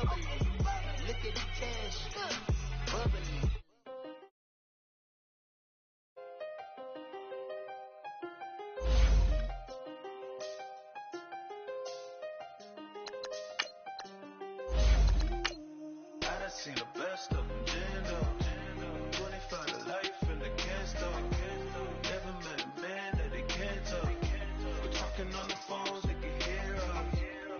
Look at the cash, bubbling. I done seen the best of them, Jando. 25 to life in the can't stop. Never met a man that they can't talk. We're talking on the phones, they can hear us.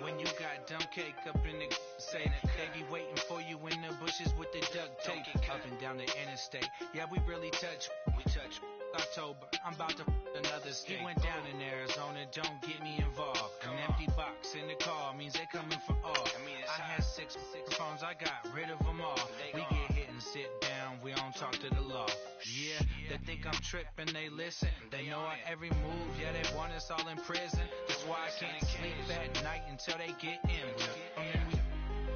When you got dumb cake up in the say, they be waiting for you in the bushes with the duct tape. Up and down the interstate, yeah, we really touch. We touch. October, I'm about to another state. He went down in Arizona, don't get me involved. An empty box in the car means they coming for all. I had six phones, I got rid of them all. We get hit and sit down, we don't talk to the law. Yeah, they think I'm tripping, they listen. They know our every move, yeah, they want us all in prison. That's why I can't sleep at night until they get in.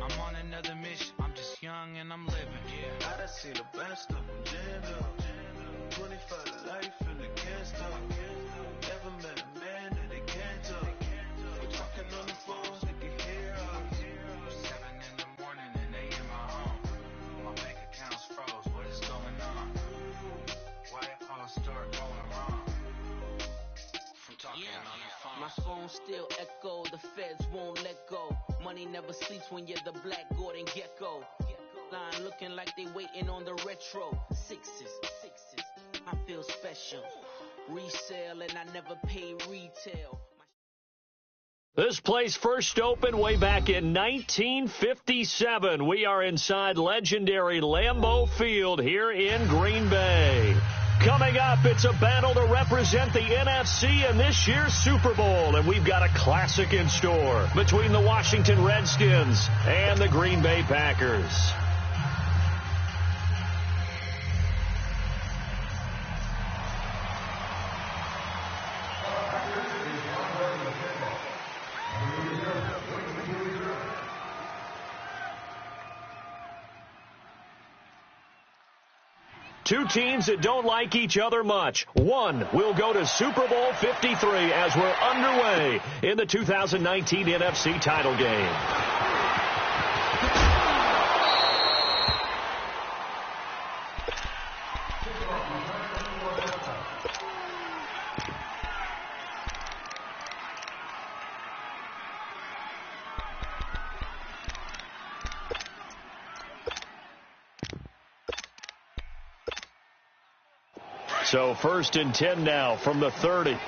I'm on another mission, I'm just young and I'm living. Yeah, I done seen the best of them, Jando. 25 to life in the can't stop. Never met a man that they can't talk. We're talking on the phones, they can hear us. 7 in the morning and they in my home. My bank account's froze, what is going on? Why it all start going wrong? From talking on the phone. My phone still echo, the feds won't let go. Money never sleeps when you're the black Gordon Gecko. Line looking like they waiting on the retro. Sixes, I feel special. Resale and I never pay retail. This place first opened way back in 1957. We are inside legendary Lambeau Field here in Green Bay. Coming up, it's a battle to represent the NFC in this year's Super Bowl, and we've got a classic in store between the Washington Redskins and the Green Bay Packers. Two teams that don't like each other much. One will go to Super Bowl 53 as we're underway in the 2019 NFC title game. So 1st and 10 now from the 30.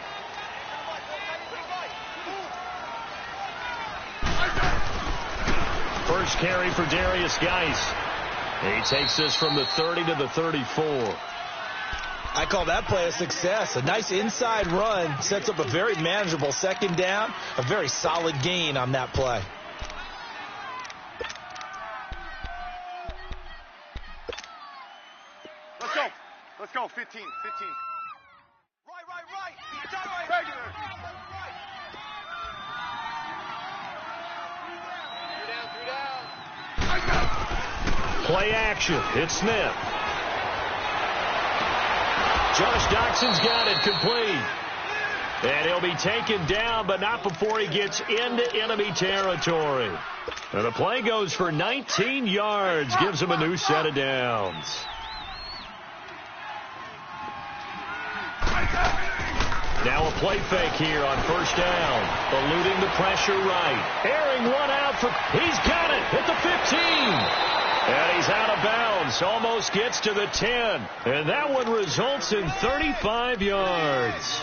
First carry for Darius Geis. He takes this from the 30 to the 34. I call that play a success. A nice inside run sets up a very manageable second down. A very solid gain on that play. Let's go, 15. Right. Regular. Play action. It's Smith. Josh Doxson's got it complete. And he'll be taken down, but not before he gets into enemy territory. And the play goes for 19 yards, gives him a new set of downs. Now a play fake here on first down. Eluding the pressure right. Airing one out for... He's got it at the 15. And he's out of bounds. Almost gets to the 10. And that one results in 35 yards.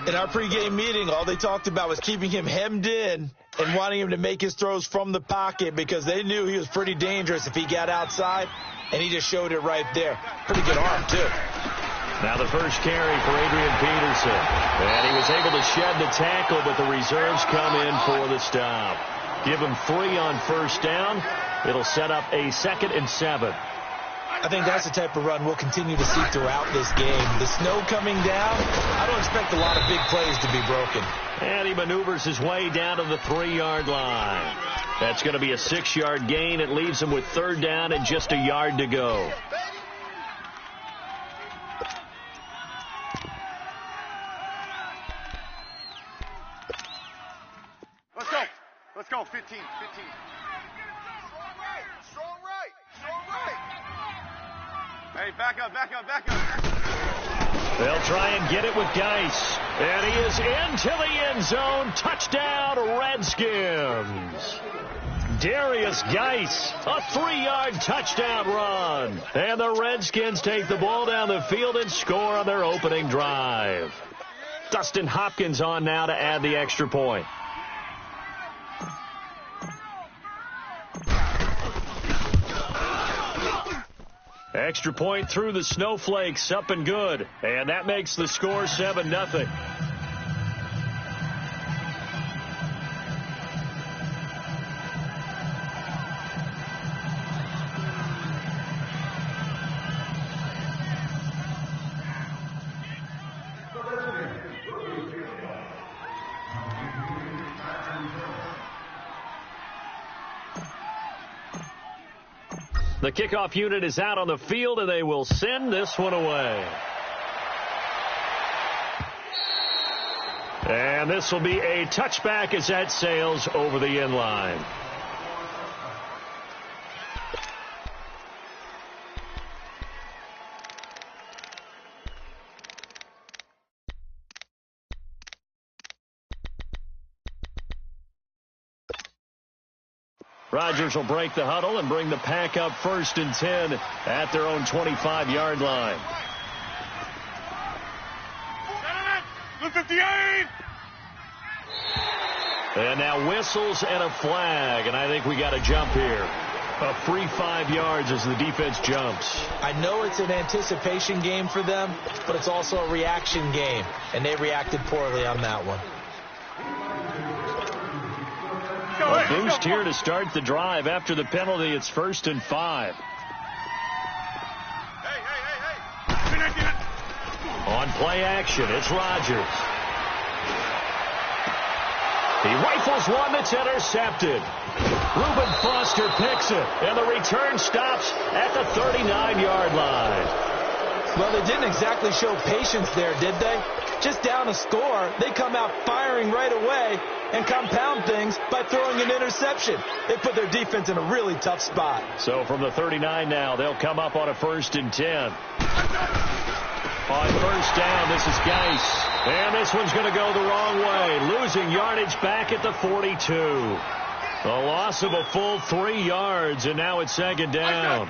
In our pregame meeting, all they talked about was keeping him hemmed in and wanting him to make his throws from the pocket because they knew he was pretty dangerous if he got outside, and he just showed it right there. Pretty good arm, too. Now the first carry for Adrian Peterson. And he was able to shed the tackle, but the reserves come in for the stop. Give him 3 on first down. It'll set up a 2nd and 7. I think that's the type of run we'll continue to see throughout this game. The snow coming down, I don't expect a lot of big plays to be broken. And he maneuvers his way down to the 3-yard line. That's going to be a 6-yard gain. It leaves him with 3rd down and just a yard to go. Let's go, 15. Strong right. Strong right. Hey, back up, back up, back up. They'll try and get it with Geis. And he is into the end zone. Touchdown, Redskins. Darius Geis, a 3-yard touchdown run. And the Redskins take the ball down the field and score on their opening drive. Dustin Hopkins on now to add the extra point. Extra point through the snowflakes, up and good. And that makes the score 7-0. The kickoff unit is out on the field, and they will send this one away. And this will be a touchback as that sails over the end line. Rodgers will break the huddle and bring the pack up 1st and 10 at their own 25-yard line. 58! And now whistles and a flag, and I think we got a jump here. A free 5 yards as the defense jumps. I know it's an anticipation game for them, but it's also a reaction game, and they reacted poorly on that one. A boost here to start the drive. After the penalty, it's 1st and 5. Hey. On play action, it's Rodgers. He rifles one that's intercepted. Reuben Foster picks it, and the return stops at the 39-yard line. Well, they didn't exactly show patience there, did they? Just down a score, they come out firing right away and compound things by throwing an interception. They put their defense in a really tough spot. So from the 39 now, they'll come up on a 1st and 10. On 1st down, this is Geis. And this one's going to go the wrong way, losing yardage back at the 42. A loss of a full 3 yards, and now it's 2nd down.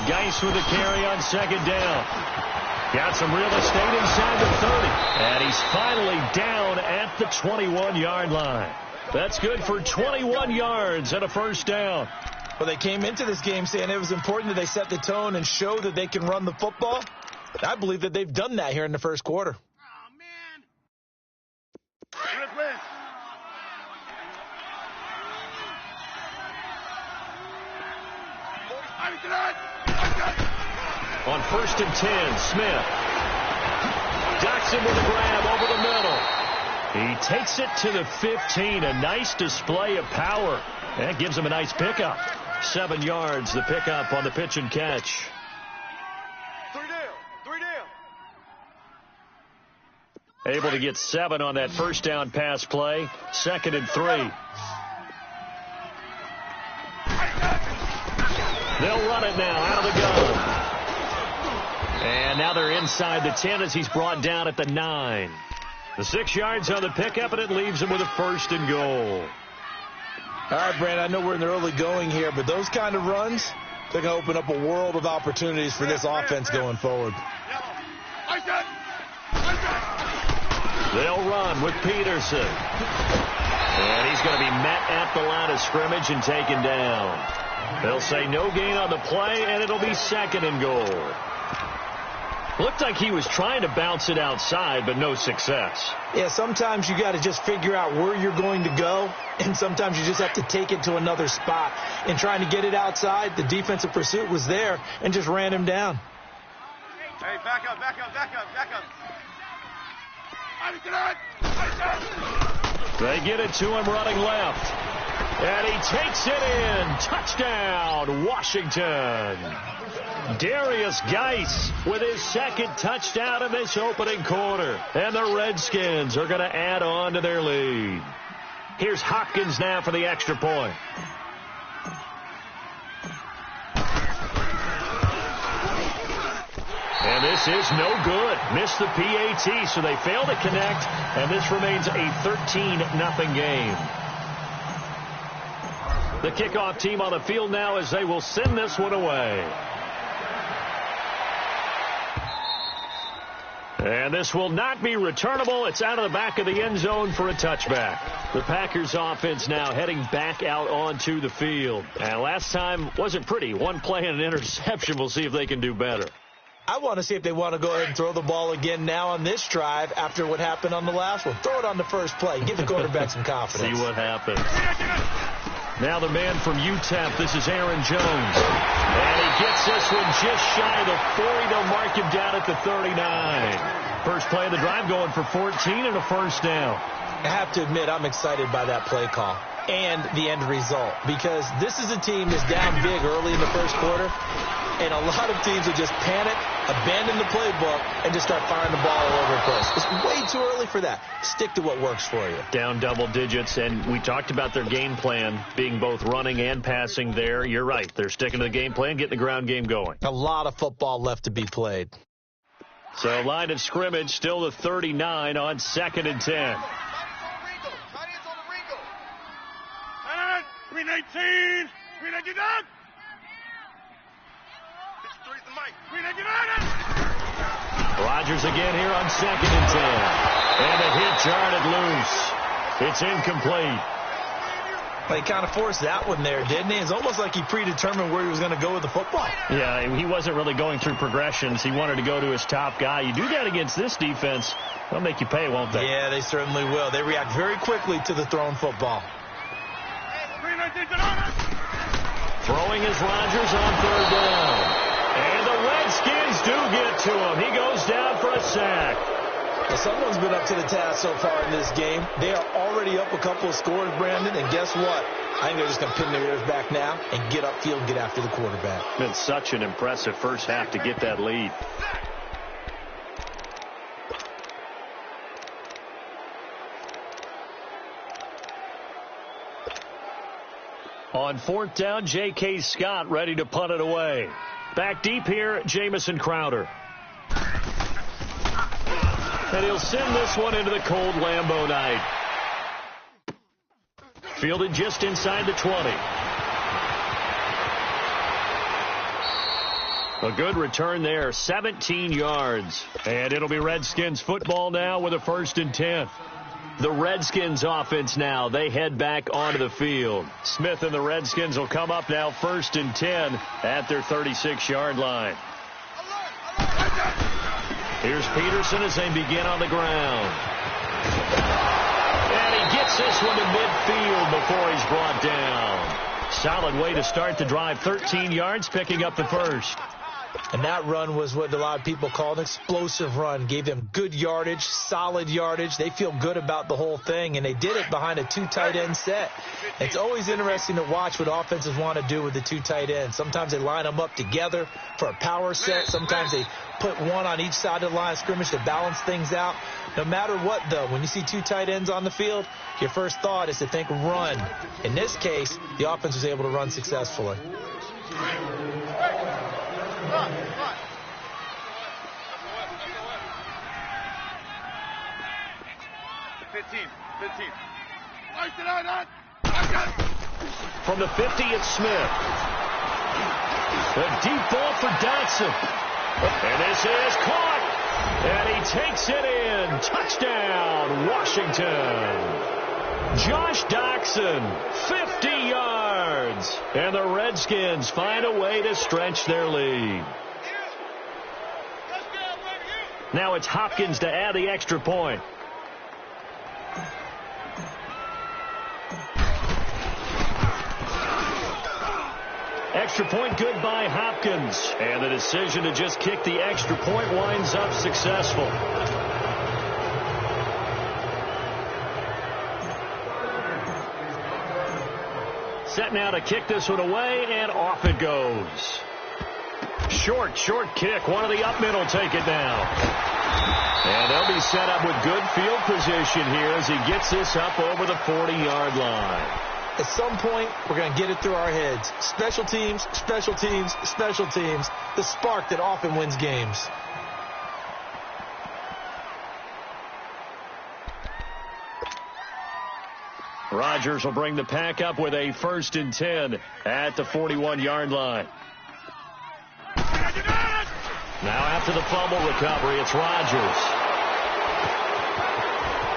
Geis with a carry on 2nd down. Got some real estate inside the 30. And he's finally down at the 21-yard line. That's good for 21 yards and a 1st down. Well, they came into this game saying it was important that they set the tone and show that they can run the football. I believe that they've done that here in the 1st quarter. Oh, man. On 1st and 10, Smith. Jackson with a grab over the middle. He takes it to the 15. A nice display of power. That gives him a nice pickup. 7 yards, the pickup on the pitch and catch. 3 down. Able to get 7 on that 1st down pass play. 2nd and 3. They'll run it now out of the gun. And now they're inside the 10 as he's brought down at the 9. The 6 yards on the pickup, and it leaves him with a 1st and goal. All right, Brand, I know we're in the early going here, but those kind of runs, they're going to open up a world of opportunities for this offense going forward. They'll run with Peterson. And he's going to be met at the line of scrimmage and taken down. They'll say no gain on the play, and it'll be 2nd and goal. Looked like he was trying to bounce it outside, but no success. Yeah, sometimes you got to just figure out where you're going to go, and sometimes you just have to take it to another spot. In trying to get it outside, the defensive pursuit was there and just ran him down. Hey, back up. They get it to him running left. And he takes it in. Touchdown, Washington. Darius Geis with his 2nd touchdown in this opening quarter. And the Redskins are going to add on to their lead. Here's Hopkins now for the extra point. And this is no good. Missed the PAT, so they fail to connect, and this remains a 13-0 game. The kickoff team on the field now as they will send this one away. And this will not be returnable. It's out of the back of the end zone for a touchback. The Packers offense now heading back out onto the field. And last time wasn't pretty. One play and an interception. We'll see if they can do better. I want to see if they want to go ahead and throw the ball again now on this drive after what happened on the last one. Throw it on the first play. Give the quarterback some confidence. See what happens. Now the man from UTEP, this is Aaron Jones. And he gets this one just shy of the 40. They'll mark him down at the 39. First play of the drive going for 14 and a first down. I have to admit, I'm excited by that play call and the end result, because this is a team that's down big early in the first quarter, and a lot of teams will just panic, abandon the playbook, and just start firing the ball all over the place. It's way too early for that. Stick to what works for you. Down double digits, and we talked about their game plan being both running and passing there. You're right. They're sticking to the game plan, getting the ground game going. A lot of football left to be played. So line of scrimmage still the 39 on 2nd and 10. 319! 319 down! 53's the mic. 319! Rodgers again here on 2nd and 10. And a hit jarred loose. It's incomplete. Well, he kind of forced that one there, didn't he? It's almost like he predetermined where he was going to go with the football. Yeah, he wasn't really going through progressions. He wanted to go to his top guy. You do that against this defense, they'll make you pay, won't they? Yeah, they certainly will. They react very quickly to the thrown football. Throwing is Rodgers on 3rd down. And the Redskins do get to him. He goes down for a sack. Well, someone's been up to the task so far in this game. They are already up a couple of scores, Brandon, and guess what? I think they're just going to pin their ears back now and get upfield and get after the quarterback. Been such an impressive first half to get that lead. On 4th down, J.K. Scott ready to punt it away. Back deep here, Jamison Crowder. And he'll send this one into the cold Lambeau night. Fielded just inside the 20. A good return there, 17 yards. And it'll be Redskins football now with a 1st and 10. The Redskins offense now, they head back onto the field. Smith and the Redskins will come up now 1st and 10 at their 36-yard line. Here's Peterson as they begin on the ground. And he gets this one to midfield before he's brought down. Solid way to start the drive, 13 yards, picking up the first. And that run was what a lot of people call an explosive run. Gave them good yardage, solid yardage. They feel good about the whole thing, and they did it behind a 2 tight end set. It's always interesting to watch what offenses want to do with the 2 tight ends. Sometimes they line them up together for a power set. Sometimes they put one on each side of the line of scrimmage to balance things out. No matter what, though, when you see 2 tight ends on the field, your first thought is to think run. In this case, the offense was able to run successfully. 15. From the 50, it's Smith. A deep ball for Dotson. And this is caught. And he takes it in. Touchdown, Washington. Josh Dotson, 50 yards. And the Redskins find a way to stretch their lead. Now it's Hopkins to add the extra point. Extra point good by Hopkins. And the decision to just kick the extra point winds up successful. Set now to kick this one away, and off it goes. Short kick. One of the up men will take it now. And they'll be set up with good field position here as he gets this up over the 40-yard line. At some point, we're going to get it through our heads. Special teams, special teams, special teams. The spark that often wins games. Rodgers will bring the pack up with a 1st and 10 at the 41-yard line. Now after the fumble recovery, it's Rodgers.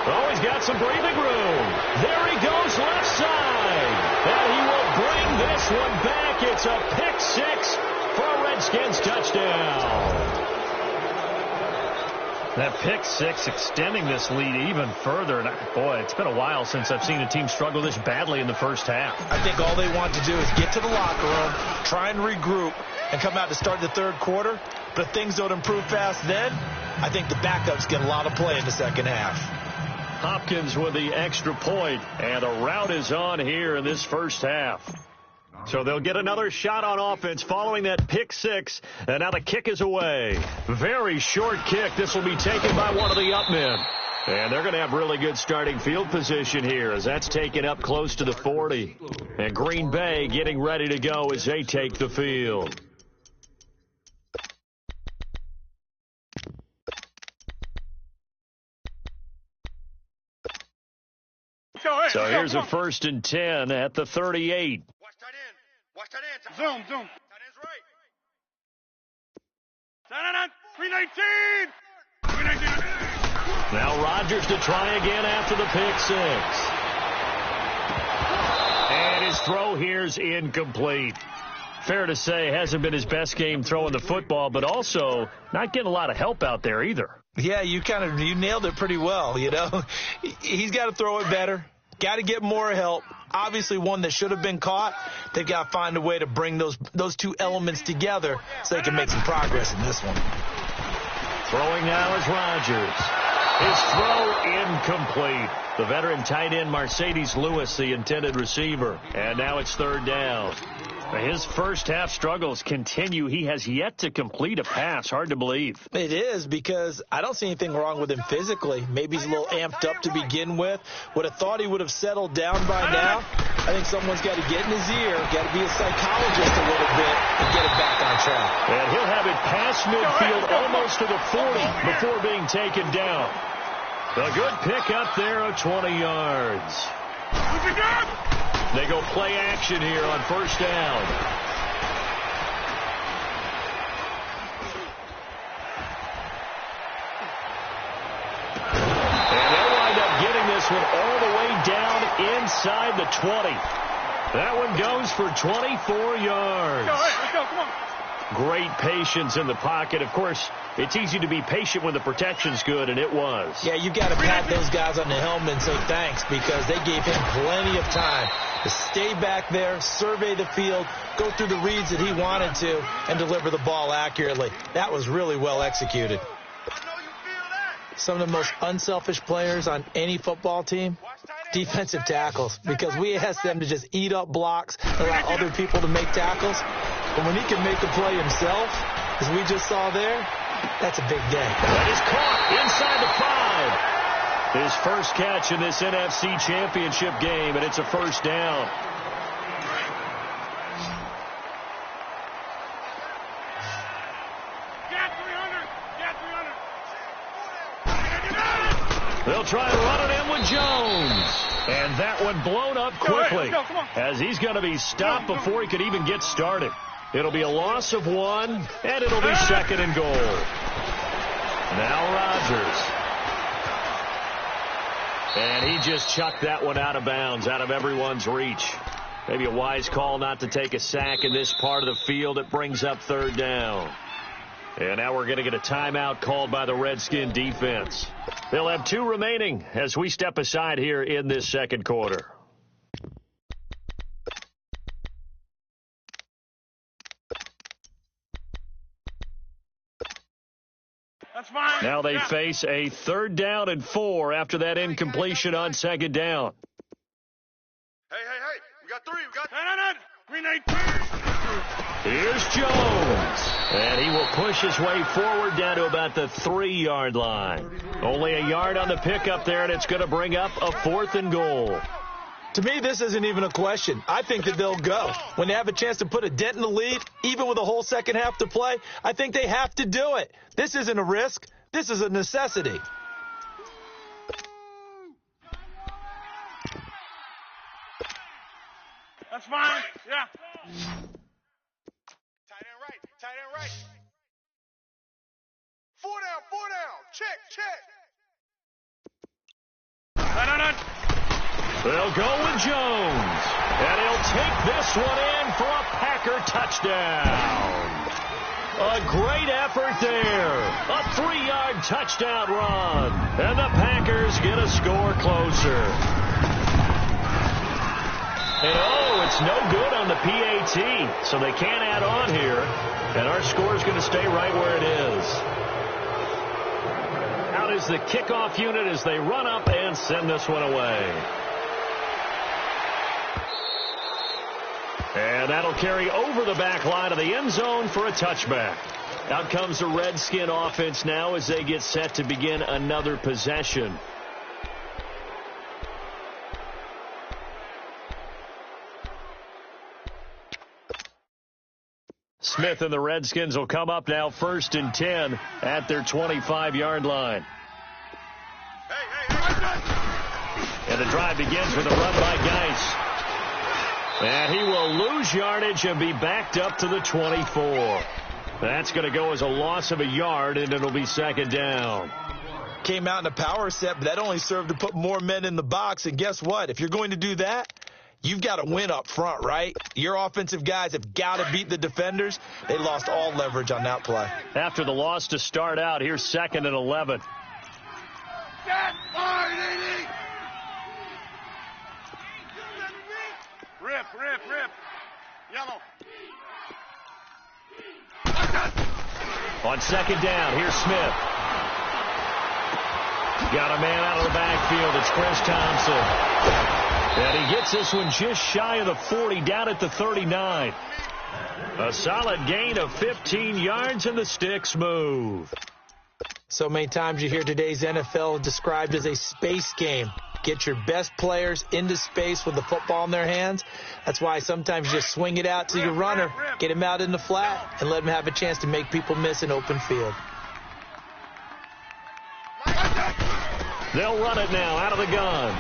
Oh, he's got some breathing room. There he goes left side. And he will bring this one back. It's a pick 6 for a Redskins touchdown. That pick 6 extending this lead even further. And boy, it's been a while since I've seen a team struggle this badly in the first half. I think all they want to do is get to the locker room, try and regroup, and come out to start the third quarter. But if things don't improve fast then, I think the backups get a lot of play in the second half. Hopkins with the extra point, and a rout is on here in this first half. So they'll get another shot on offense following that pick 6, and now the kick is away. Very short kick. This will be taken by one of the up men. And they're going to have really good starting field position here as that's taken up close to the 40. And Green Bay getting ready to go as they take the field. So here's a 1st and 10 at the 38. Watch tight end. Watch tight end. Zoom. Tight end's right. Tight end, 319. Now Rodgers to try again after the pick 6. And his throw here's incomplete. Fair to say, hasn't been his best game throwing the football, but also not getting a lot of help out there either. Yeah, you nailed it pretty well, you know. He's got to throw it better. Got to get more help. Obviously one that should have been caught. They've got to find a way to bring those two elements together so they can make some progress in this one. Throwing now is Rodgers. His throw incomplete. The veteran tight end Mercedes Lewis, the intended receiver. And now it's 3rd down. His first half struggles continue. He has yet to complete a pass. Hard to believe. It is, because I don't see anything wrong with him physically. Maybe he's a little amped up to begin with. Would have thought he would have settled down by now. I think someone's got to get in his ear, got to be a psychologist a little bit, and get it back on track. And he'll have it past midfield almost to the 40 before being taken down. A good pick up there of 20 yards. They go play action here on 1st down. And they'll wind up getting this one all the way down inside the 20. That one goes for 24 yards. Let's go, come on. Great patience in the pocket. Of course, it's easy to be patient when the protection's good, and it was. Yeah, you got to pat those guys on the helmet and say thanks, because they gave him plenty of time to stay back there, survey the field, go through the reads that he wanted to, and deliver the ball accurately. That was really well executed. Some of the most unselfish players on any football team, defensive tackles, because we ask them to just eat up blocks, allow other people to make tackles. But when he can make the play himself, as we just saw there, that's a big day. That is caught inside the 5. His first catch in this NFC Championship game, and it's a 1st down. They'll try to run it in with Jones. And that one blown up quickly, as he's going to be stopped before he could even get started. It'll be a loss of 1, and it'll be 2nd and goal. Now Rodgers. And he just chucked that one out of bounds, out of everyone's reach. Maybe a wise call not to take a sack in this part of the field. It brings up 3rd down. And now we're going to get a timeout called by the Redskin defense. They'll have 2 remaining as we step aside here in this second quarter. That's fine. Now they face a 3rd down and 4 after that incompletion on 2nd down. Hey. We got 3. We got 319. Here's Jones. And he will push his way forward down to about the 3-yard line. Only a yard on the pickup there, and it's going to bring up a 4th and goal. To me, this isn't even a question. I think that they'll go. When they have a chance to put a dent in the lead, even with a whole second half to play, I think they have to do it. This isn't a risk. This is a necessity. That's fine. Yeah. Tight end right. Tight end right. 4 down. 4 down. Check. No. They'll go with Jones. And he'll take this one in for a Packer touchdown. A great effort there. A 3-yard touchdown run. And the Packers get a score closer. And it's no good on the PAT. So they can't add on here. And our score is going to stay right where it is. Out is the kickoff unit as they run up and send this one away. And that'll carry over the back line of the end zone for a touchback. Out comes the Redskin offense now as they get set to begin another possession. Smith and the Redskins will come up now 1st and 10 at their 25-yard line. And the drive begins with a run by Geis. And he will lose yardage and be backed up to the 24. That's going to go as a loss of a yard, and it'll be 2nd down. Came out in a power set, but that only served to put more men in the box. And guess what? If you're going to do that, you've got to win up front, right? Your offensive guys have got to beat the defenders. They lost all leverage on that play. After the loss to start out, here's 2nd and 11. Rip. Yellow. On 2nd down, here's Smith. Got a man out of the backfield. It's Chris Thompson. And he gets this one just shy of the 40, down at the 39. A solid gain of 15 yards, and the sticks move. So many times you hear today's NFL described as a space game. Get your best players into space with the football in their hands. That's why sometimes you just swing it out to your runner, get him out in the flat, and let him have a chance to make people miss an open field. They'll run it now out of the gun.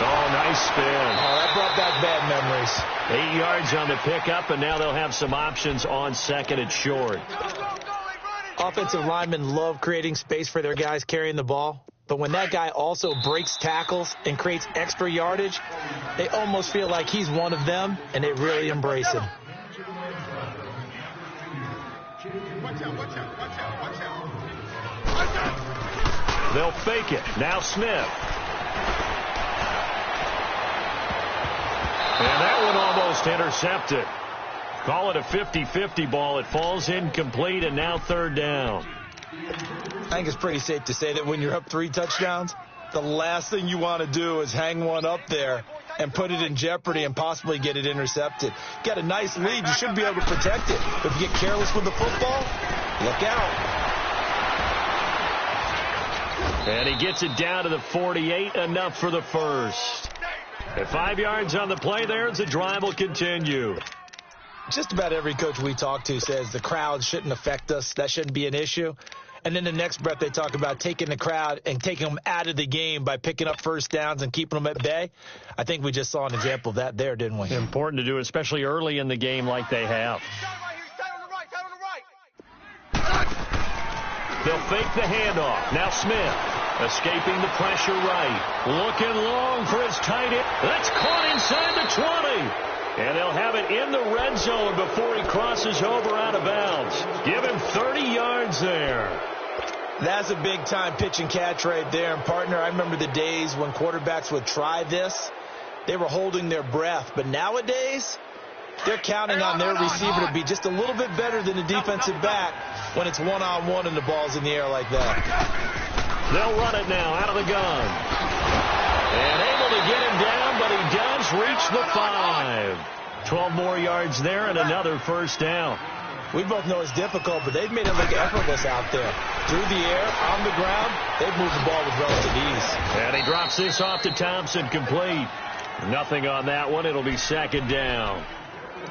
Oh, nice spin. Oh, that brought back bad memories. 8 yards on the pickup, and now they'll have some options on 2nd and short. Offensive linemen love creating space for their guys carrying the ball. But when that guy also breaks tackles and creates extra yardage, they almost feel like he's one of them, and they really embrace him. Watch out. They'll fake it. Now Smith. And that one almost intercepted. Call it a 50-50 ball. It falls incomplete, and now 3rd down. I think it's pretty safe to say that when you're up 3 touchdowns, the last thing you want to do is hang one up there and put it in jeopardy and possibly get it intercepted. Got a nice lead. You should be able to protect it. But if you get careless with the football, look out. And he gets it down to the 48, enough for the first. At 5 yards on the play there, the drive will continue. Just about every coach we talk to says the crowd shouldn't affect us. That shouldn't be an issue. And then the next breath they talk about taking the crowd and taking them out of the game by picking up first downs and keeping them at bay. I think we just saw an example of that there, didn't we? Important to do, especially early in the game like they have. They'll fake the handoff. Now Smith escaping the pressure right. Looking long for his tight end. That's caught inside the 20. And they'll have it in the red zone before he crosses over out of bounds. Give him 30 yards there. That's a big-time pitch and catch right there. And, partner, I remember the days when quarterbacks would try this. They were holding their breath. But nowadays, they're counting on their receiver to be just a little bit better than the defensive back when it's one-on-one and the ball's in the air like that. They'll run it now out of the gun. And able to get him down, but he does reach the 5. 12 more yards there and another first down. We both know it's difficult, but they've made it look effortless out there. Through the air, on the ground, they've moved the ball with relative ease. And he drops this off to Thompson, complete. Nothing on that one. It'll be 2nd down.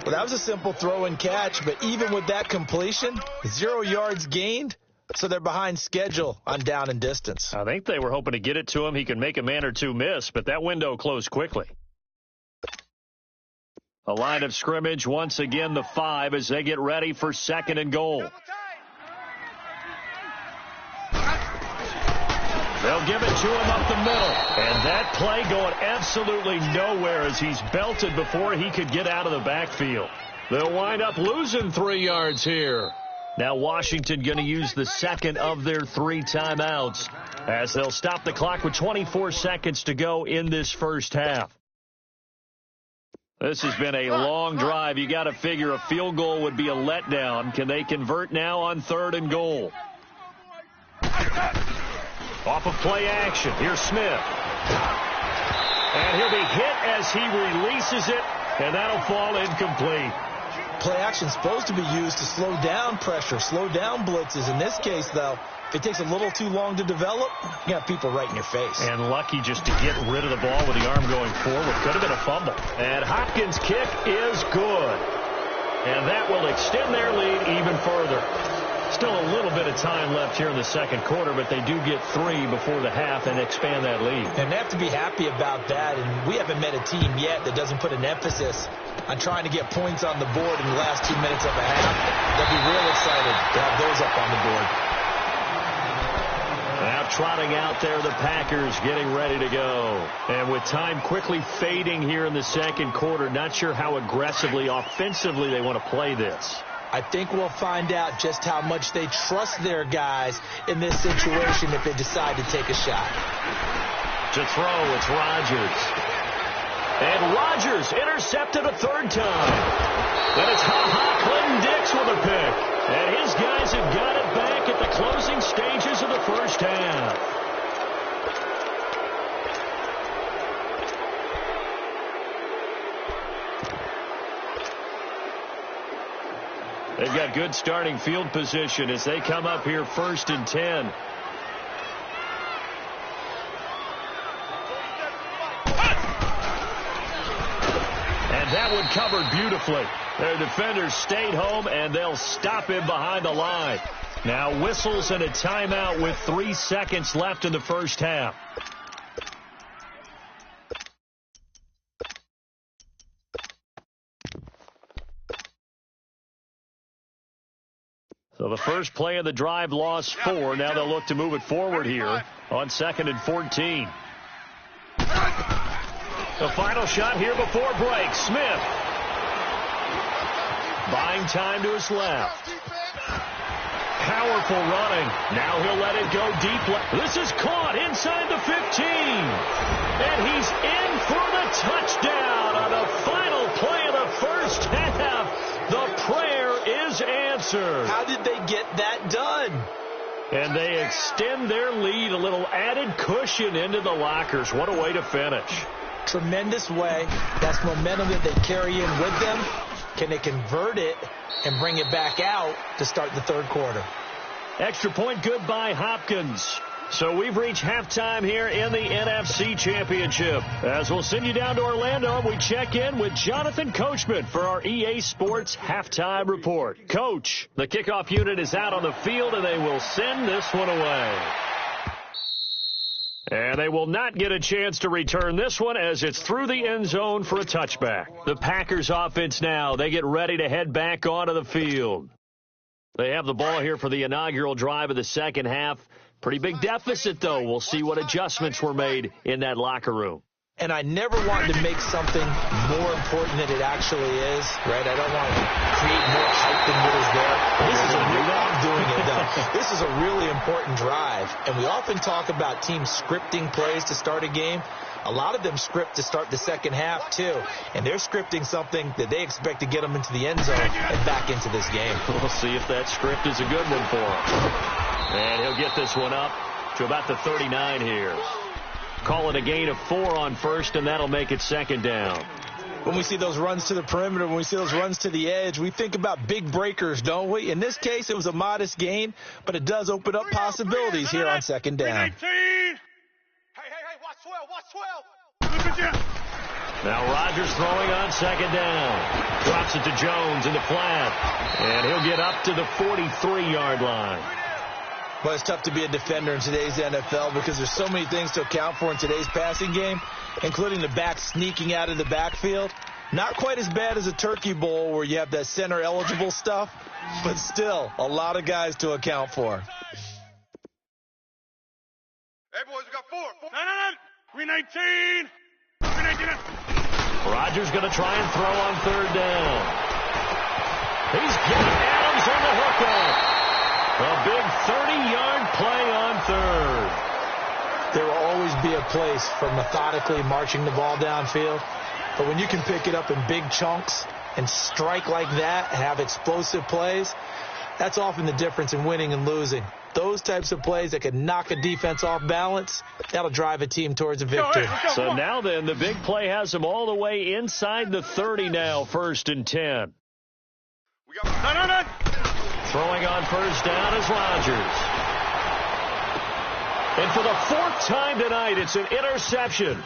Well, that was a simple throw and catch, but even with that completion, 0 yards gained, So they're behind schedule on down and distance. I think they were hoping to get it to him. He could make a man or two miss, but that window closed quickly. A line of scrimmage, once again the 5 as they get ready for 2nd and goal. They'll give it to him up the middle. And that play going absolutely nowhere as he's belted before he could get out of the backfield. They'll wind up losing 3 yards here. Now Washington going to use the second of their 3 timeouts as they'll stop the clock with 24 seconds to go in this first half. This has been a long drive. You got to figure a field goal would be a letdown. Can they convert now on 3rd and goal? Off of play action. Here's Smith. And he'll be hit as he releases it, and that'll fall incomplete. Play action supposed to be used to slow down pressure, slow down blitzes. In this case, though, if it takes a little too long to develop, you got people right in your face. And lucky just to get rid of the ball with the arm going forward. Could have been a fumble. And Hopkins' kick is good. And that will extend their lead even further. Still a little bit of time left here in the second quarter, but they do get 3 before the half and expand that lead. And they have to be happy about that. And we haven't met a team yet that doesn't put an emphasis on trying to get points on the board in the last 2 minutes of a half. They'll be real excited to have those up on the board. Now trotting out there, the Packers getting ready to go. And with time quickly fading here in the second quarter, not sure how aggressively, offensively they want to play this. I think we'll find out just how much they trust their guys in this situation if they decide to take a shot. To throw, it's Rodgers. And Rodgers intercepted a 3rd time. And it's Clinton Dix with a pick. And his guys have got it back at the closing stages of the first half. They've got good starting field position as they come up here 1st and 10. And that one covered beautifully. Their defenders stayed home, and they'll stop him behind the line. Now whistles and a timeout with 3 seconds left in the first half. So the first play of the drive lost 4. Now they'll look to move it forward here on 2nd and 14. The final shot here before break. Smith. Buying time to his left. Powerful running. Now he'll let it go deep. This is caught inside the 15. And he's in for the touchdown on the final play of the first half. The prayer is answered. How did they get that done? And they extend their lead, a little added cushion into the lockers. What a way to finish. Tremendous way. That's momentum that they carry in with them. Can they convert it and bring it back out to start the 3rd quarter? Extra point good by Hopkins. So we've reached halftime here in the NFC Championship. As we'll send you down to Orlando, we check in with Jonathan Coachman for our EA Sports Halftime Report. Coach, the kickoff unit is out on the field, and they will send this one away. And they will not get a chance to return this one as it's through the end zone for a touchback. The Packers offense now, they get ready to head back onto the field. They have the ball here for the inaugural drive of the second half. Pretty big deficit, though. We'll see what adjustments were made in that locker room. And I never wanted to make something more important than it actually is, right? I don't want to create more hype than what is there. I'm doing it, though. This is a really important drive. And we often talk about teams scripting plays to start a game. A lot of them script to start the second half, too. And they're scripting something that they expect to get them into the end zone and back into this game. We'll see if that script is a good one for him. And he'll get this one up to about the 39 here. Call it a gain of 4 on first, and that'll make it 2nd down. When we see those runs to the perimeter, when we see those runs to the edge, we think about big breakers, don't we? In this case, it was a modest gain, but it does open up possibilities here on 2nd down. Hey, watch 12. Now Rodgers throwing on 2nd down. Drops it to Jones in the flat. And he'll get up to the 43-yard line. Well, it's tough to be a defender in today's NFL because there's so many things to account for in today's passing game, including the back sneaking out of the backfield. Not quite as bad as a turkey bowl where you have that center-eligible stuff, but still a lot of guys to account for. Hey, boys, we got four. 319. 319. Rodgers going to try and throw on third down. He's got Adams on the hook up. A big 30-yard play on third. There will always be a place for methodically marching the ball downfield. But when you can pick it up in big chunks and strike like that, have explosive plays, that's often the difference in winning and losing. Those types of plays that can knock a defense off balance, that'll drive a team towards a victory. So now then, the big play has them all the way inside the 30 now, 1st and 10. We got Throwing on first down is Rodgers. And for the 4th time tonight, it's an interception.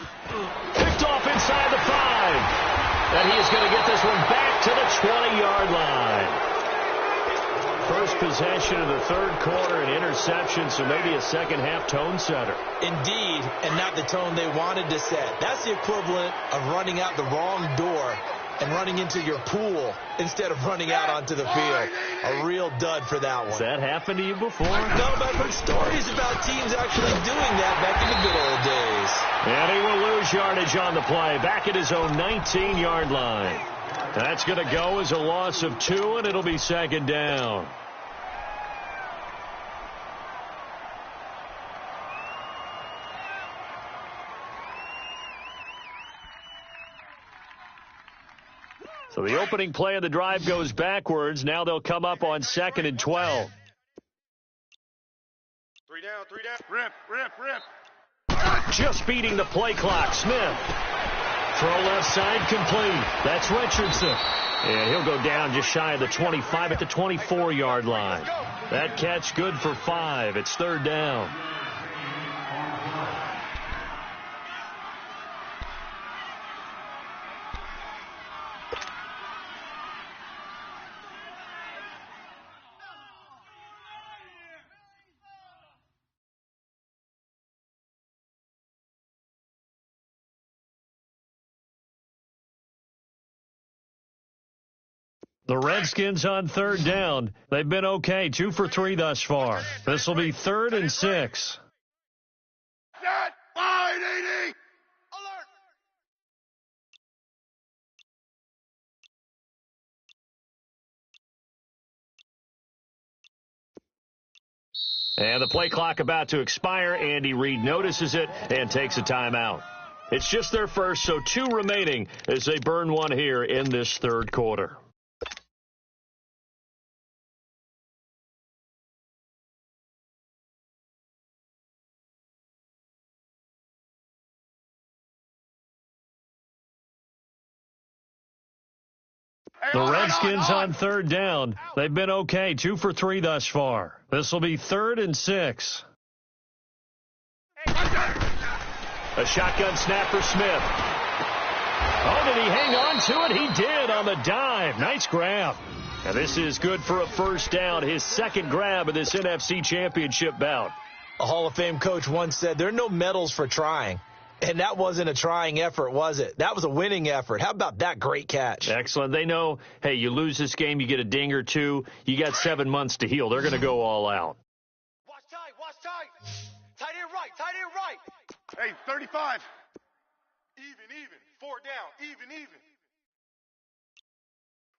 Picked off inside the 5. And he is going to get this one back to the 20-yard line. First possession of the third quarter, an interception, so maybe a second-half tone setter. Indeed, and not the tone they wanted to set. That's the equivalent of running out the wrong door and running into your pool instead of running out onto the field. A real dud for that one. Has that happened to you before? No, but I've heard stories about teams actually doing that back in the good old days. And he will lose yardage on the play, back at his own 19-yard line. That's going to go as a loss of 2, and it'll be 2nd down. So the opening play of the drive goes backwards. Now they'll come up on 2nd and 12. 3 down. Rip. Just beating the play clock. Smith. Throw left side complete. That's Richardson. And he'll go down just shy of the 25 at the 24-yard line. That catch good for 5. It's 3rd down. The Redskins on 3rd down. They've been okay, 2 for 3 thus far. This will be 3rd and 6. Set. 580. Alert. And the play clock about to expire. Andy Reid notices it and takes a timeout. It's just their first, so 2 remaining as they burn one here in this 3rd quarter. The Redskins on 3rd down. They've been okay, 2 for 3 thus far. This will be 3rd and 6. A shotgun snap for Smith. Oh, did he hang on to it? He did on the dive. Nice grab. And this is good for a 1st down, his 2nd grab of this NFC Championship bout. A Hall of Fame coach once said, there are no medals for trying. And that wasn't a trying effort, was it? That was a winning effort. How about that great catch? Excellent. They know, hey, you lose this game, you get a ding or 2. You got 7 months to heal. They're going to go all out. Watch tight. Tight end right. Hey, 35. Even. 4 down. Even.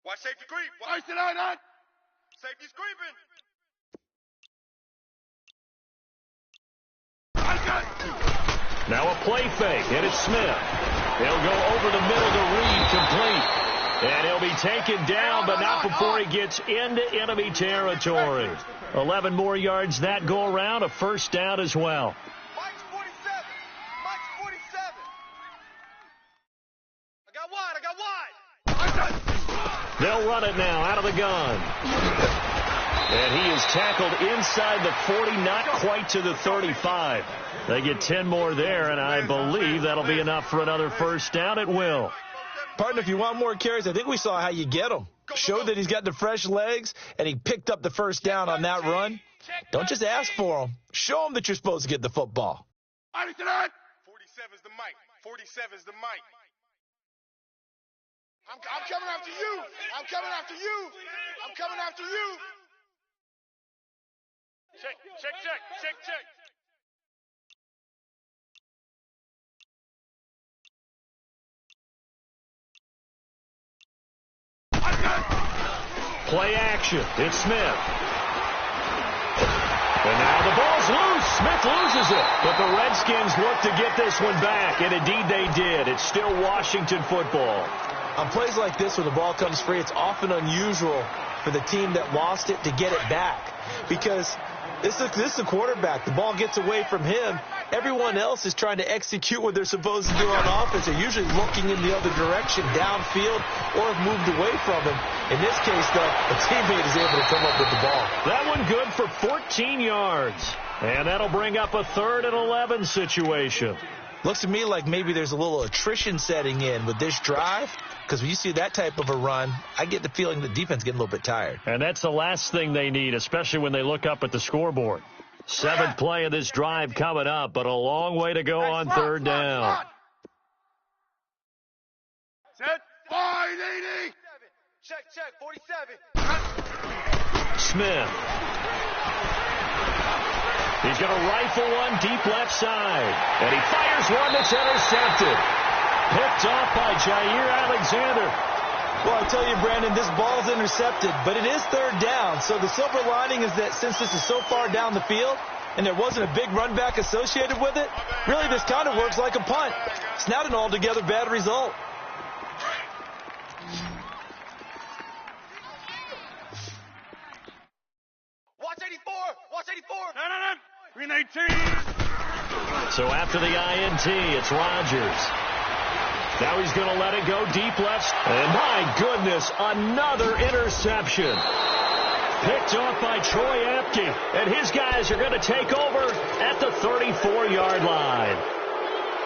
Watch safety creep. Watch it out. Safety's creeping. Now a play fake, and it's Smith. He'll go over the middle to Reed, complete. And he'll be taken down, but not before he gets into enemy territory. 11 more yards that go around, a 1st down as well. Mike's 47. I got wide. They'll run it now out of the gun. And he is tackled inside the 40, not quite to the 35. They get 10 more there, and I believe that'll be enough for another 1st down. It will. Partner, if you want more carries, I think we saw how you get them. Showed that he's got the fresh legs, and he picked up the 1st down on that run. Don't just ask for them. Show them that you're supposed to get the football. 47's the mic. 47's the mic. I'm coming after you. I'm coming after you. I'm coming after you. Check. Play action. It's Smith. And now the ball's loose. Smith loses it. But the Redskins look to get this one back, and indeed they did. It's still Washington football. On plays like this where the ball comes free, it's often unusual for the team that lost it to get it back. Because this is the quarterback. The ball gets away from him. Everyone else is trying to execute what they're supposed to do on offense. They're usually looking in the other direction, downfield, or have moved away from him. In this case, though, a teammate is able to come up with the ball. That one good for 14 yards. And that'll bring up a 3rd and 11 situation. Looks to me like maybe there's a little attrition setting in with this drive, because when you see that type of a run, I get the feeling the defense getting a little bit tired. And that's the last thing they need, especially when they look up at the scoreboard. 7th play of this drive coming up, but a long way to go on 3rd down. Set. 580. Check. 47. Smith. He's going to rifle one deep left side. And he fires one that's intercepted. Picked off by Jair Alexander. Well, I tell you, Brandon, this ball's intercepted, but it is 3rd down. So the silver lining is that since this is so far down the field and there wasn't a big run back associated with it, really this kind of works like a punt. It's not an altogether bad result. Watch 84. Watch 84. No. Green 18. So after the INT, it's Rodgers. Now he's going to let it go deep left. And my goodness, another interception. Picked off by Troy Apke. And his guys are going to take over at the 34-yard line.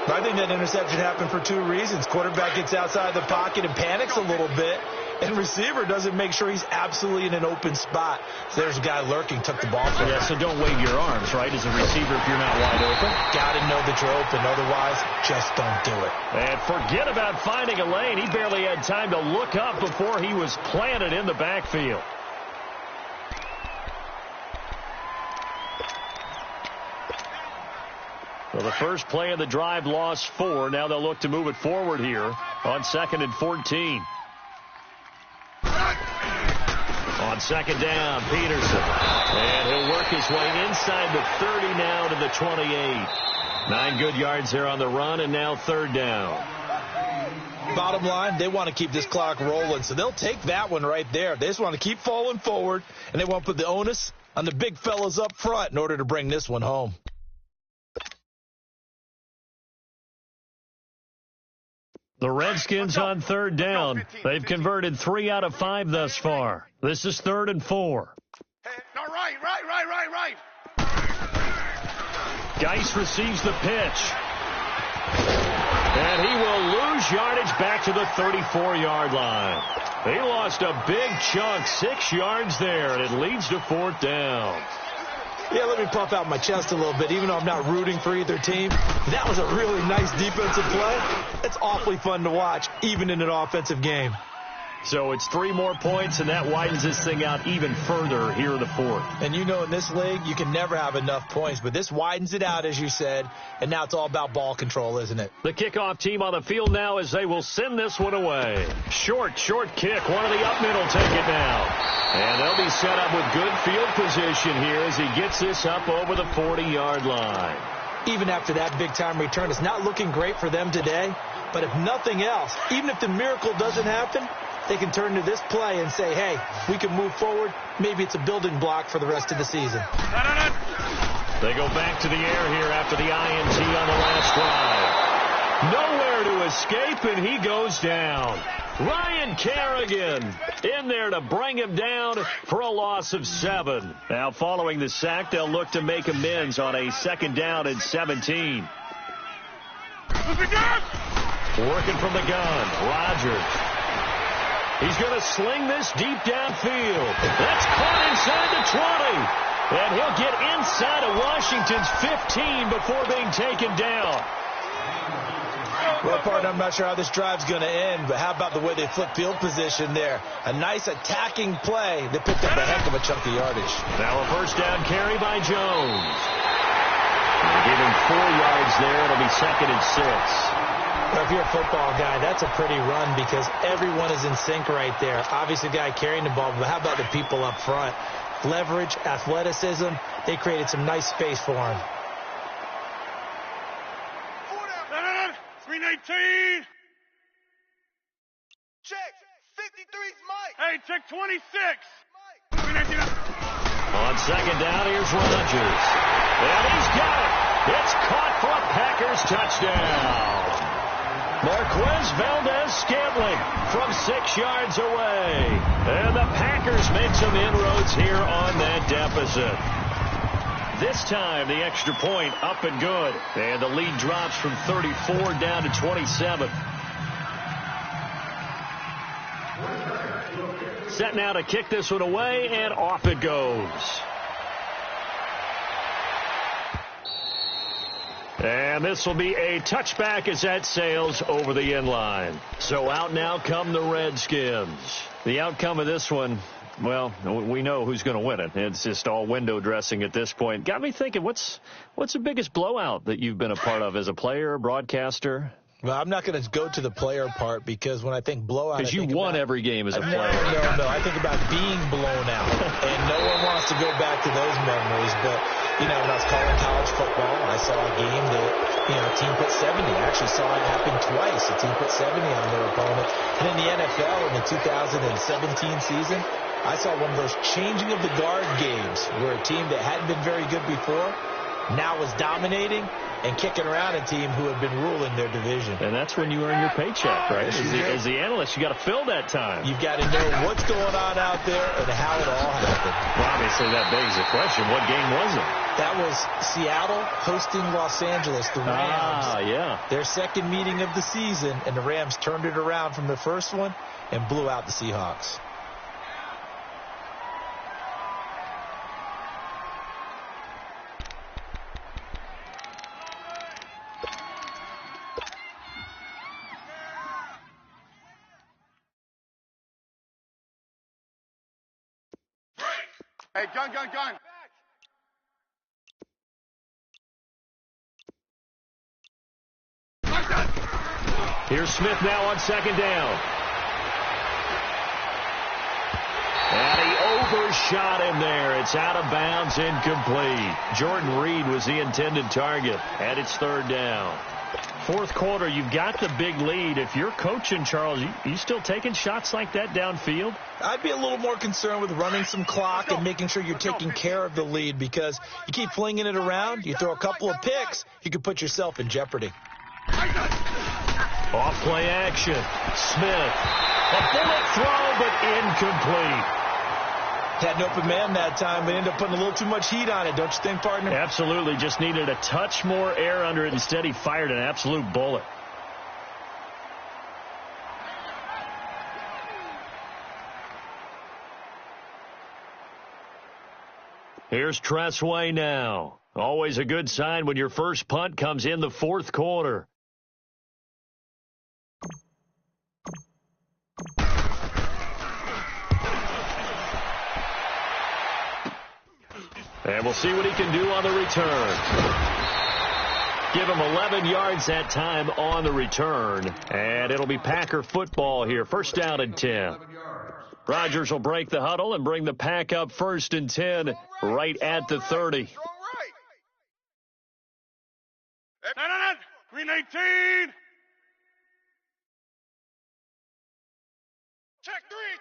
I think that interception happened for 2 reasons. Quarterback gets outside the pocket and panics a little bit. And receiver doesn't make sure he's absolutely in an open spot. So there's a guy lurking, took the ball from him. Yeah, so don't wave your arms, right, as a receiver if you're not wide open. Got to know that you're open. Otherwise, just don't do it. And forget about finding a lane. He barely had time to look up before he was planted in the backfield. So the first play of the drive lost 4. Now they'll look to move it forward here on 2nd and 14. On 2nd down, Peterson. And he'll work his way inside the 30 now to the 28. 9 good yards there on the run, and now 3rd down. Bottom line, they want to keep this clock rolling, so they'll take that one right there. They just want to keep falling forward, and they want to put the onus on the big fellas up front in order to bring this one home. The Redskins on 3rd down. They've converted 3 out of 5 thus far. This is 3rd and 4. Hey, no, right. Geis receives the pitch. And he will lose yardage back to the 34-yard line. They lost a big chunk, 6 yards there, and it leads to 4th down. Yeah, let me puff out my chest a little bit, even though I'm not rooting for either team. That was a really nice defensive play. It's awfully fun to watch, even in an offensive game. So it's 3 more points, and that widens this thing out even further here in the 4th. And you know in this league, you can never have enough points, but this widens it out, as you said, and now it's all about ball control, isn't it? The kickoff team on the field now as they will send this one away. Short kick. One of the up middle take it now. And they'll be set up with good field position here as he gets this up over the 40-yard line. Even after that big-time return, it's not looking great for them today. But if nothing else, even if the miracle doesn't happen, they can turn to this play and say, hey, we can move forward. Maybe it's a building block for the rest of the season. They go back to the air here after the INT on the last drive. Nowhere to escape, and he goes down. Ryan Kerrigan in there to bring him down for a loss of 7. Now, following the sack, they'll look to make amends on a 2nd down and 17. Working from the gun, Rodgers. He's going to sling this deep downfield. That's caught inside the 20. And he'll get inside of Washington's 15 before being taken down. Well, partner, I'm not sure how this drive's going to end, but how about the way they flip field position there? A nice attacking play. They picked up a heck of a chunk of yardage. Now a first down carry by Jones. They give him 4 yards there. It'll be 2nd and 6. Well, if you're a football guy, that's a pretty run because everyone is in sync right there. Obviously, the guy carrying the ball, but how about the people up front? Leverage, athleticism, they created some nice space for him. 18. Check. 53's Mike. Hey, check 26. On 2nd down, here's Rodgers. And he's got it. It's caught for a Packers touchdown. Marquez Valdez-Scantling from 6 yards away. And the Packers make some inroads here on that deficit. This time, the extra point up and good. And the lead drops from 34 down to 27. Set now to kick this one away, and off it goes. And this will be a touchback as that sails over the end line. So out now come the Redskins. The outcome of this one, well, we know who's going to win it. It's just all window dressing at this point. Got me thinking, what's the biggest blowout that you've been a part of as a player, broadcaster? Well, I'm not going to go to the player part because when I think blowout, because you won every game as a player. No. I think about being blown out, and no one wants to go back to those memories. But when I was calling college football, I saw a game that a team put 70. I actually saw it happen twice. A team put 70 on their opponent, and in the NFL in the 2017 season, I saw one of those changing of the guard games where a team that hadn't been very good before now was dominating and kicking around a team who had been ruling their division. And that's when you earn your paycheck, right? As the analyst, you got to fill that time. You've got to know what's going on out there and how it all happened. Well, obviously, that begs the question, what game was it? That was Seattle hosting Los Angeles, the Rams. Yeah. Their second meeting of the season, and the Rams turned it around from the first one and blew out the Seahawks. Hey, gun. Here's Smith now on 2nd down. And he overshot him there. It's out of bounds, incomplete. Jordan Reed was the intended target, and it's 3rd down. 4th quarter, you've got the big lead. If you're coaching, Charles, you still taking shots like that downfield? I'd be a little more concerned with running some clock and making sure you're taking care of the lead because you keep flinging it around, you throw a couple of picks, you could put yourself in jeopardy. Off play action. Smith. A bullet throw, but incomplete. Had an open man that time, but ended up putting a little too much heat on it, don't you think, partner? Absolutely. Just needed a touch more air under it. Instead, he fired an absolute bullet. Here's Tressway now. Always a good sign when your first punt comes in the 4th quarter. And we'll see what he can do on the return. Give him 11 yards that time on the return. And it'll be Packer football here. 1st down and 10. Rodgers will break the huddle and bring the Pack up 1st and 10 right at the 30. Green 18. Check three.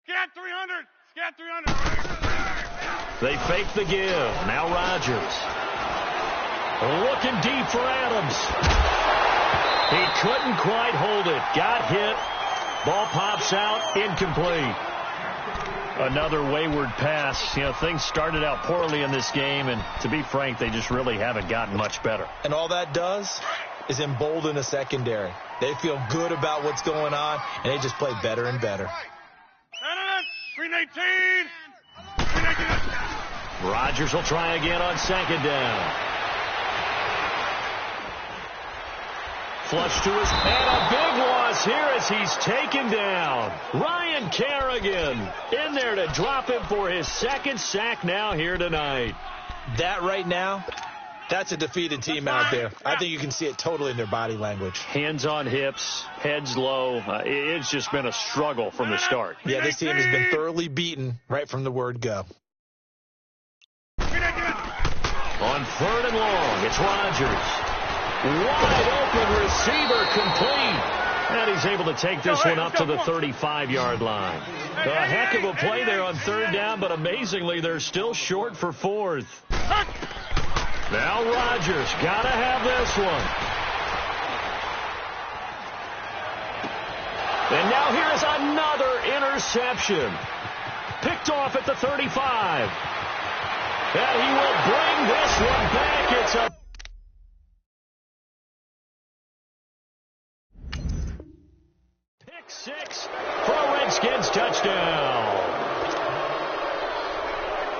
Scat 300. They fake the give. Now Rodgers. Looking deep for Adams. He couldn't quite hold it. Got hit. Ball pops out. Incomplete. Another wayward pass. Things started out poorly in this game, and to be frank, they just really haven't gotten much better. And all that does is embolden the secondary. They feel good about what's going on, and they just play better and better. Green 18. Rodgers will try again on second down. Flush to his head, a big loss here as he's taken down. Ryan Kerrigan in there to drop him for his second sack now here tonight. That right now, that's a defeated team out there. I think you can see it totally in their body language. Hands on hips, heads low. It's just been a struggle from the start. Yeah, this team has been thoroughly beaten right from the word go. On third and long, it's Rodgers. Wide open receiver complete. And he's able to take this one up to the 35-yard line. A heck of a play there on third down, but amazingly, they're still short for fourth. Now Rodgers got to have this one. And now here's another interception. Picked off at the 35. And he will bring this one back. It's a pick six for a Redskins touchdown.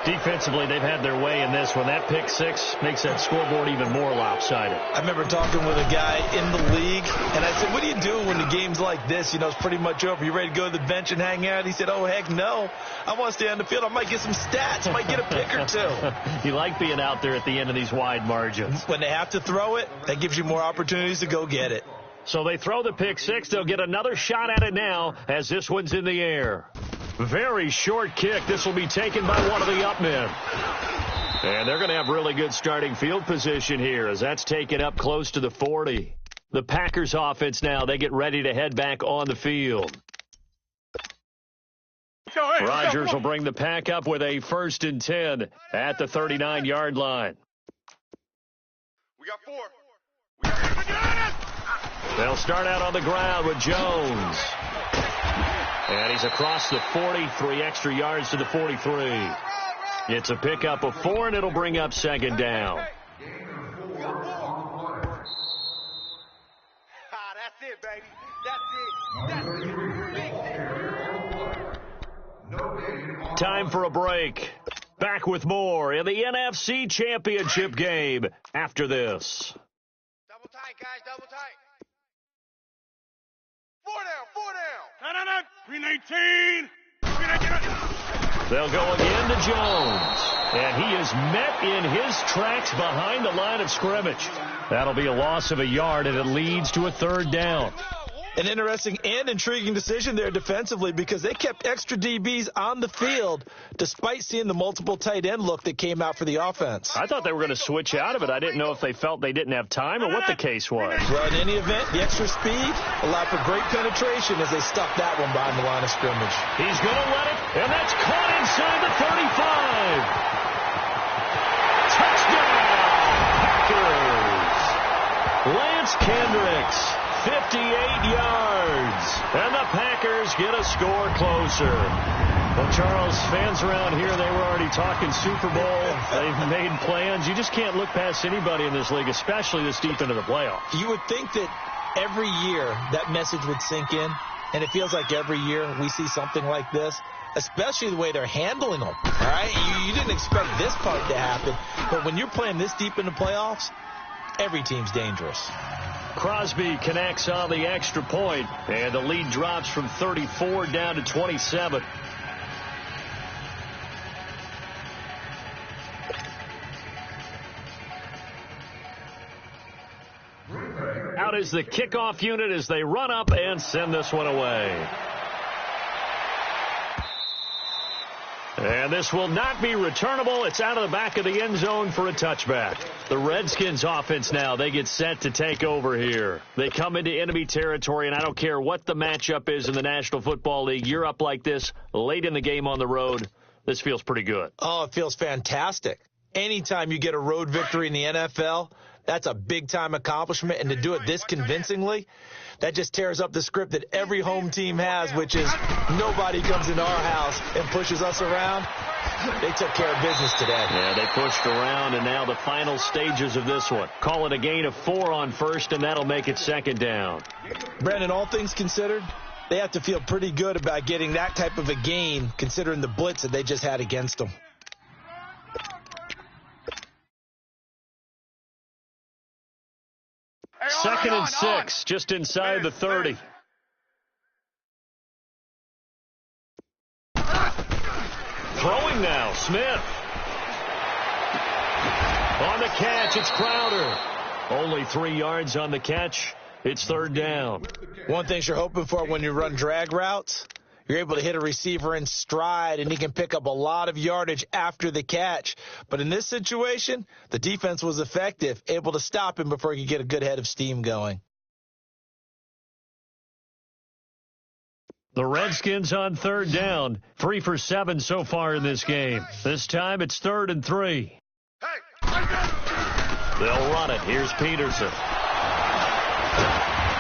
Defensively, they've had their way in this one. That pick six makes that scoreboard even more lopsided. I remember talking with a guy in the league, and I said, what do you do when the game's like this? You know, it's pretty much over. You ready to go to the bench and hang out? He said, oh, heck no. I want to stay on the field. I might get some stats. I might get a pick or two. You like being out there at the end of these wide margins. When they have to throw it, that gives you more opportunities to go get it. So they throw the pick six. They'll get another shot at it now as this one's in the air. Very short kick. This will be taken by one of the up men. And they're going to have really good starting field position here as that's taken up close to the 40. The Packers offense now, they get ready to head back on the field. Rodgers will bring the pack up with a 1st and 10 at the 39-yard line. We got 4. They'll start out on the ground with Jones. And he's across the 40, 3 extra yards to the 43. It's a pickup of 4, and it'll bring up second down. That's it, baby. That's it. Time for a break. Back with more in the NFC Championship game after this. Double tight, guys. Double tight. 4 down. 319. They'll go again to Jones. And he is met in his tracks behind the line of scrimmage. That'll be a loss of a yard, and it leads to a 3rd down. An interesting and intriguing decision there defensively because they kept extra DBs on the field despite seeing the multiple tight end look that came out for the offense. I thought they were going to switch out of it. I didn't know if they felt they didn't have time or what the case was. Well, in any event, the extra speed allowed for great penetration as they stuffed that one behind the line of scrimmage. He's going to let it, and that's caught inside the 35. Touchdown, Packers. Lance Kendricks. 58 yards, and the Packers get a score closer. Well, Charles, fans around here, they were already talking Super Bowl. They've made plans. You just can't look past anybody in this league, especially this deep into the playoffs. You would think that every year that message would sink in, and it feels like every year we see something like this, especially the way they're handling them. All right, you didn't expect this part to happen, but when you're playing this deep in the playoffs, every team's dangerous. Crosby connects on the extra point, and the lead drops from 34 down to 27. Out is the kickoff unit as they run up and send this one away. And this will not be returnable. It's out of the back of the end zone for a touchback. The Redskins offense now, they get set to take over here. They come into enemy territory, and I don't care what the matchup is in the National Football League. You're up like this late in the game on the road. This feels pretty good. Oh, it feels fantastic. Anytime you get a road victory in the NFL, that's a big-time accomplishment. And to do it this convincingly, that just tears up the script that every home team has, which is nobody comes into our house and pushes us around. They took care of business today. Yeah, they pushed around, and now the final stages of this one. Call it a gain of 4 on first, and that'll make it second down. Brandon, all things considered, they have to feel pretty good about getting that type of a gain, considering the blitz that they just had against them. Second and 6, just inside the 30. Throwing now, Smith. On the catch, it's Crowder. Only 3 yards on the catch. It's third down. One thing you're hoping for when you run drag routes, you're able to hit a receiver in stride, and he can pick up a lot of yardage after the catch. But in this situation, the defense was effective, able to stop him before he could get a good head of steam going. The Redskins on third down, 3 for 7 so far in this game. This time it's 3rd and 3. They'll run it. Here's Peterson.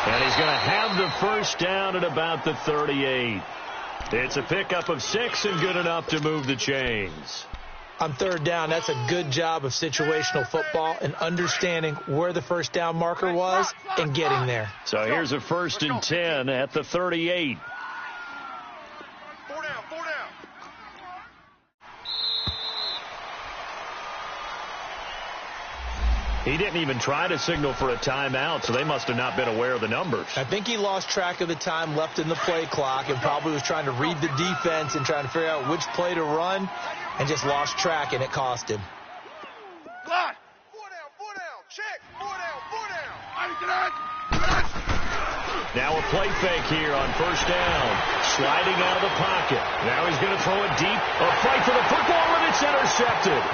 And he's going to have the first down at about the 38. It's a pickup of 6 and good enough to move the chains. On third down, that's a good job of situational football and understanding where the first down marker was and getting there. So here's a 1st and 10 at the 38. 4 down, 4 down. He didn't even try to signal for a timeout, so they must have not been aware of the numbers. I think he lost track of the time left in the play clock and probably was trying to read the defense and trying to figure out which play to run and just lost track, and it cost him. Line. 4 down, check. 4 down. Now a play fake here on first down. Sliding out of the pocket. Now he's going to throw it deep. A fight for the football, and it's intercepted.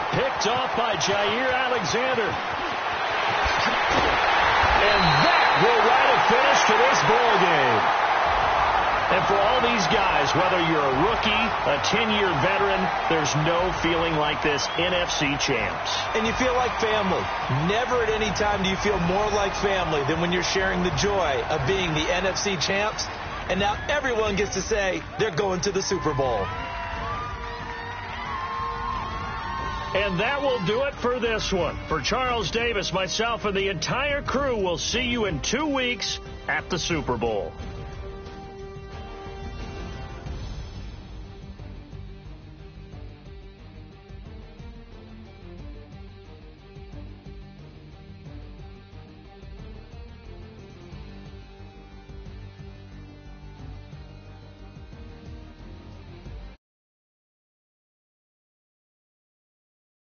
Picked off by Jair Alexander. And that will write a finish to this ball game. And for all these guys, whether you're a rookie, a 10-year veteran, there's no feeling like this NFC champs. And you feel like family. Never at any time do you feel more like family than when you're sharing the joy of being the NFC champs. And now everyone gets to say they're going to the Super Bowl. And that will do it for this one. For Charles Davis, myself, and the entire crew, we'll see you in 2 weeks at the Super Bowl.